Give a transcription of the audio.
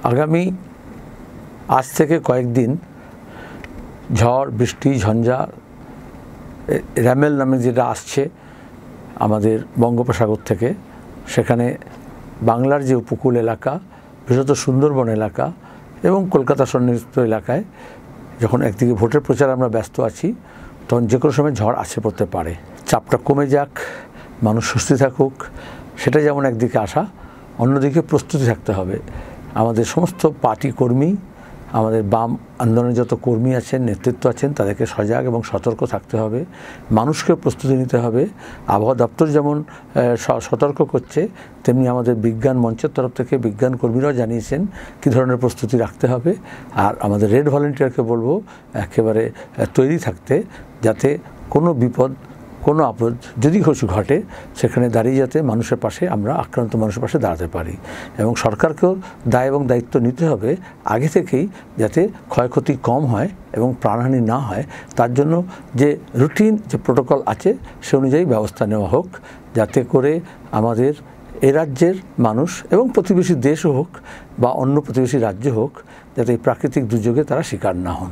আগামী আজ থেকে কয়েকদিন ঝড় বৃষ্টি ঝঞ্ঝা র্যামেল নামে যেটা আসছে আমাদের বঙ্গোপসাগর থেকে, সেখানে বাংলার যে উপকূল এলাকা, বিশেষত সুন্দরবন এলাকা এবং কলকাতা সন্নিহিত এলাকায় যখন একদিকে ভোটের প্রচার আমরা ব্যস্ত আছি, তখন যে কোনো সময় ঝড় আসে পড়তে পারে। চাপটা কমে যাক, মানুষ স্বস্তি থাকুক, সেটা যেমন একদিকে আশা, অন্যদিকে প্রস্তুতি থাকতে হবে। আমাদের সমস্ত পার্টি কর্মী, আমাদের বাম আন্দোলনের যত কর্মী আছেন, নেতৃত্ব আছেন, তাদেরকে সজাগ এবং সতর্ক থাকতে হবে। মানুষকে প্রস্তুতি নিতে হবে। আবহাওয়া দপ্তর যেমন সতর্ক করছে, তেমনি আমাদের বিজ্ঞান মঞ্চের তরফ থেকে বিজ্ঞান কর্মীরাও জানিয়েছেন কী ধরনের প্রস্তুতি রাখতে হবে। আর আমাদের রেড ভলেন্টিয়ারকে বলবো একেবারে তৈরি থাকতে, যাতে কোনো বিপদ, কোনো আপদ যদি কিছু ঘটে, সেখানে দাঁড়িয়ে যাতে মানুষের পাশে, আমরা আক্রান্ত মানুষের পাশে দাঁড়াতে পারি। এবং সরকারকেও দায় এবং দায়িত্ব নিতে হবে আগে থেকেই, যাতে ক্ষয়ক্ষতি কম হয় এবং প্রাণহানি না হয়। তার জন্য যে রুটিন যে প্রোটোকল আছে, সে অনুযায়ী ব্যবস্থা নেওয়া হোক, যাতে করে আমাদের এ রাজ্যের মানুষ এবং প্রতিবেশী দেশও হোক বা অন্য প্রতিবেশী রাজ্য হোক, যাতে এই প্রাকৃতিক দুর্যোগে তারা শিকার না হন।